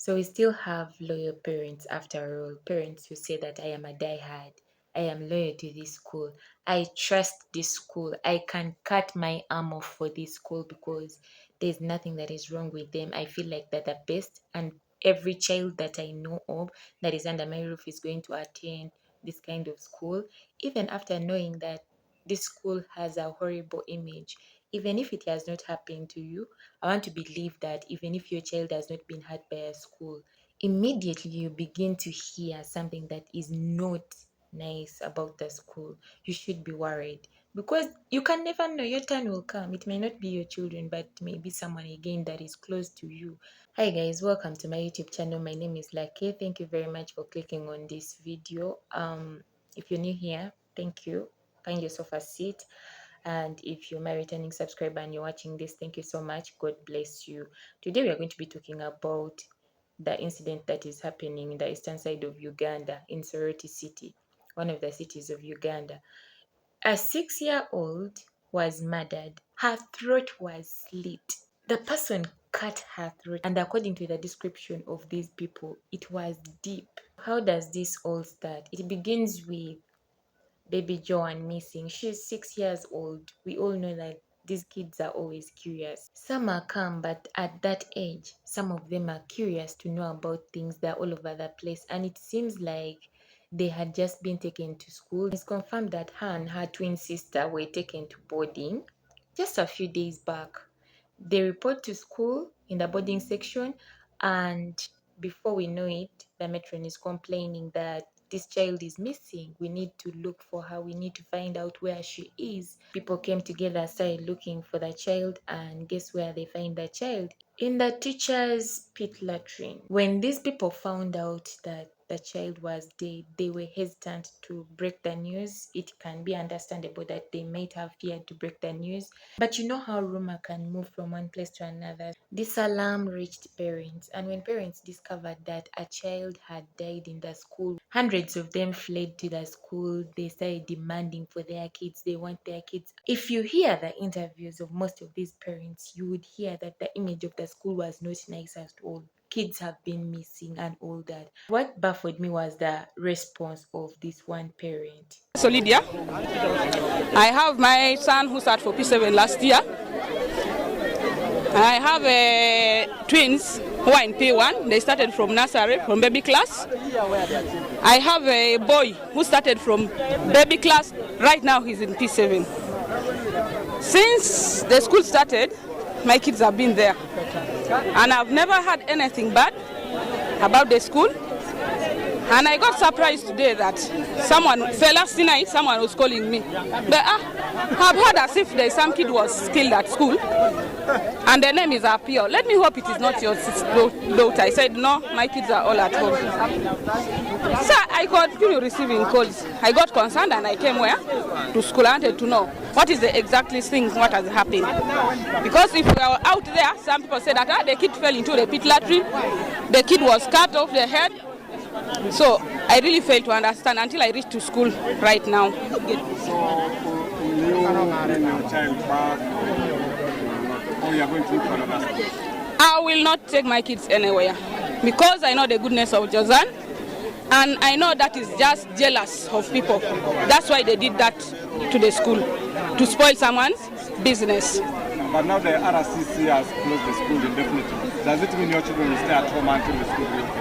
So we still have loyal parents after all. Parents who say that I am a diehard. I am loyal to this school. I trust this school. I can cut my arm off for this school because there's nothing that is wrong with them. I feel like they're the best, and every child that I know of that is under my roof is going to attend this kind of school, even after knowing that this school has a horrible image. Even if it has not happened to you, I want to believe that even if your child has not been hurt by a school, immediately you begin to hear something that is not nice about the school, you should be worried because you can never know. Your turn will come. It may not be your children, but it may be someone again that is close to you. Hi guys, welcome to my YouTube channel. My name is Lucky. Thank you very much for clicking on this video. If you're new here, thank you. Find yourself a seat. And if you're my returning subscriber and you're watching this, thank you so much. God bless you. Today we are going to be talking about the incident that is happening in the eastern side of Uganda, in Soroti City, one of the cities of Uganda. A 6-year-old was murdered. Her throat was slit. The person cut her throat, and according to the description of these people, it was deep. How does this all start? It begins with baby Joan missing. She's 6 years old. We all know that these kids are always curious. Some are calm, but at that age, some of them are curious to know about things. They're all over the place, and it seems like they had just been taken to school. It's confirmed that her and her twin sister were taken to boarding just a few days back. They report to school in the boarding section, and before we know it, the matron is complaining that this child is missing. We need to look for her. We need to find out where she is. People came together, started looking for the child, and guess where they find the child? In the teacher's pit latrine. When these people found out that the child was dead, they were hesitant to break the news. It can be understandable that they might have feared to break the news, but you know how rumor can move from one place to another. This alarm reached parents, and when parents discovered that a child had died in the school, hundreds of them fled to the school. They started demanding for their kids. They want their kids. If you hear the interviews of most of these parents, you would hear that the image of the school was not nice at all. Kids have been missing and all that. What baffled me was the response of this one parent. So Lydia, I have my son who started for P7 last year. I have twins who are in P1. They started from nursery, from baby class. I have a boy who started from baby class. Right now he's in P7. Since the school started, my kids have been there. And I've never heard anything bad about the school. And I got surprised today that last night, someone was calling me. But I've heard as if there's some kid was killed at school, and the name is Apio. Let me hope it is not your daughter. I said, no, my kids are all at home. So I continue receiving calls. I got concerned and I came where? To school. I wanted to know what is the exactly thing, what has happened. Because if we were out there, some people said that the kid fell into the pit latrine, the kid was cut off the head. So I really failed to understand until I reached to school right now. So you bring your child back, or you are going to look for another school? I will not take my kids anywhere because I know the goodness of Josan, and I know that is just jealous of people. That's why they did that to the school, to spoil someone's business. But now the RCC has closed the school indefinitely. Does it mean your children will stay at home until the school reopens?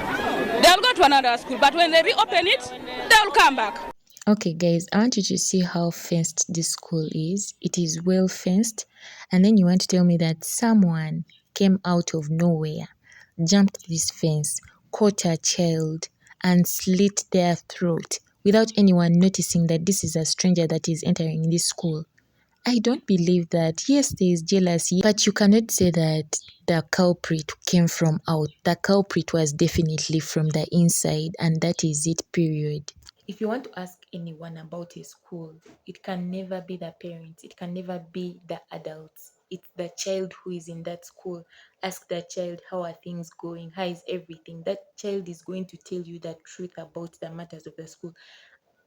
They'll go to another school, but when they reopen it, they'll come back. Okay guys, I want you to see how fenced this school is. It is well fenced, and then you want to tell me that someone came out of nowhere, jumped this fence, caught a child and slit their throat without anyone noticing that this is a stranger that is entering this school. I don't believe that. Yes, there is jealousy, but you cannot say that the culprit came from out. The culprit was definitely from the inside, and that is it, period. If you want to ask anyone about a school, it can never be the parents. It can never be the adults. It's the child who is in that school. Ask the child, how are things going? How is everything? That child is going to tell you the truth about the matters of the school.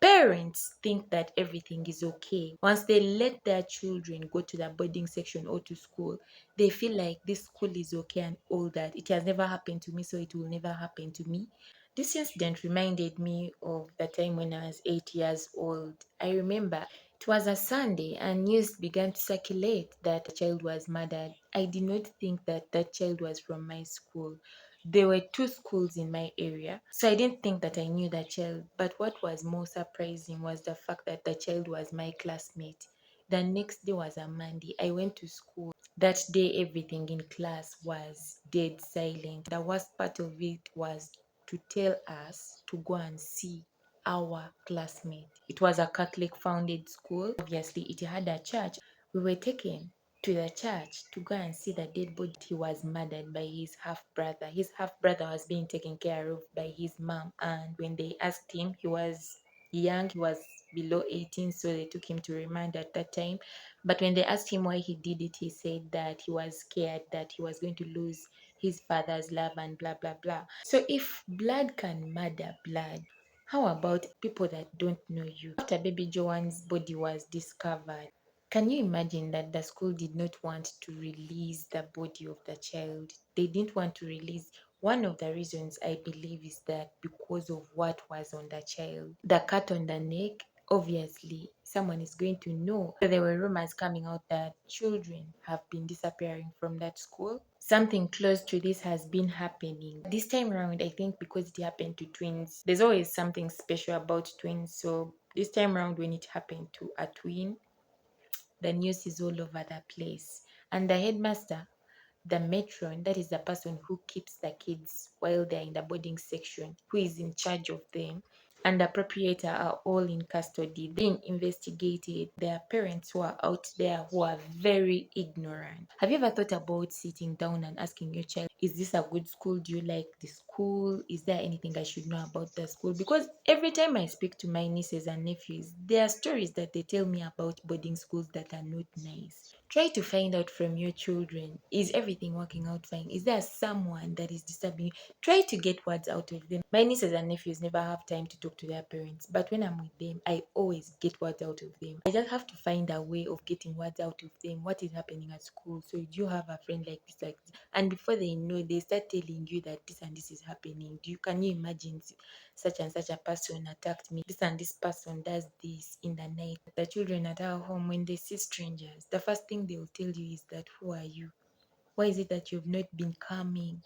Parents think that everything is okay. Once they let their children go to the boarding section or to school, they feel like this school is okay and all that. It has never happened to me, so it will never happen to me. This incident reminded me of the time when I was 8 years old. I remember it was a Sunday and news began to circulate that a child was murdered. I did not think that that child was from my school. There were two schools in my area, so I didn't think that I knew that child. But what was more surprising was the fact that the child was my classmate. The next day was a Monday. I went to school. That day, everything in class was dead silent. The worst part of it was to tell us to go and see our classmate. It was a Catholic founded school. Obviously, it had a church. We were taken to the church to go and see the dead body. He was murdered by his half brother. His half brother was being taken care of by his mom. And when they asked him, he was young, he was below 18, so they took him to remand at that time. But when they asked him why he did it, he said that he was scared that he was going to lose his father's love and blah blah blah. So if blood can murder blood, how about people that don't know you? After baby Joanne's body was discovered, can you imagine that the school did not want to release the body of the child? They didn't want to release. One of the reasons I believe is that because of what was on the child, the cut on the neck, obviously someone is going to know. So there were rumors coming out that children have been disappearing from that school. Something close to this has been happening. This time around, I think because it happened to twins, there's always something special about twins. So this time around, when it happened to a twin, the news is all over the place. And the headmaster, the matron, that is the person who keeps the kids while they're in the boarding section, who is in charge of them, and the proprietor are all in custody, being investigated. There are parents who are out there who are very ignorant. Have you ever thought about sitting down and asking your child, is this a good school? Do you like the school? Is there anything I should know about the school? Because every time I speak to my nieces and nephews, there are stories that they tell me about boarding schools that are not nice. Try to find out from your children, is everything working out fine? Is there someone that is disturbing you? Try to get words out of them. My nieces and nephews never have time to talk to their parents, but when I'm with them, I always get words out of them. I just have to find a way of getting words out of them. What is happening at school? So, do you have a friend like this, like this? And before they know, they start telling you that this and this is happening. Can you imagine such and such a person attacked me? This and this person does this in the night. The children at our home, when they see strangers, the first thing they will tell you is that, who are you? Why is it that you've not been coming?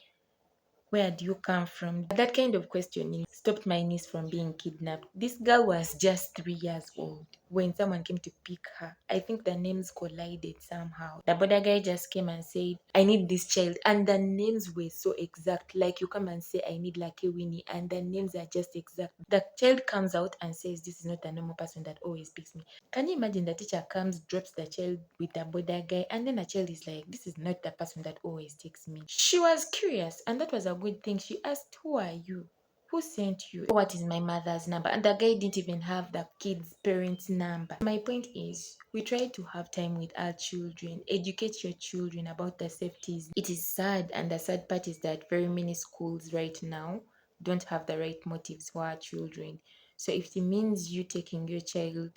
Where do you come from? That kind of questioning stopped my niece from being kidnapped. This girl was just 3 years old when someone came to pick her. I think the names collided somehow. The border guy just came and said, I need this child. And the names were so exact. Like you come and say, I need Lucky Winnie, and the names are just exact. The child comes out and says, this is not a normal person that always picks me. Can you imagine the teacher comes, drops the child with the border guy, and then the child is like, this is not the person that always takes me. She was curious, and that was a good thing. She asked, who are you? Who sent you? What is my mother's number? And the guy didn't even have the kid's parents' number. My point is, we try to have time with our children, educate your children about the safeties. It is sad, and the sad part is that very many schools right now don't have the right motives for our children. So if it means you taking your child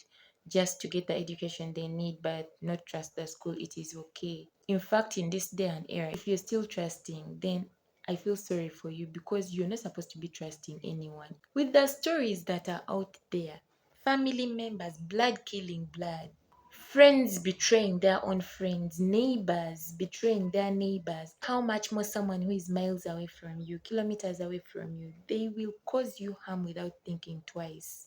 just to get the education they need but not trust the school, it is okay. In fact, in this day and era, if you're still trusting, then I feel sorry for you because you're not supposed to be trusting anyone. With the stories that are out there, family members, blood killing blood, friends betraying their own friends, neighbors betraying their neighbors, how much more someone who is miles away from you, kilometers away from you, they will cause you harm without thinking twice.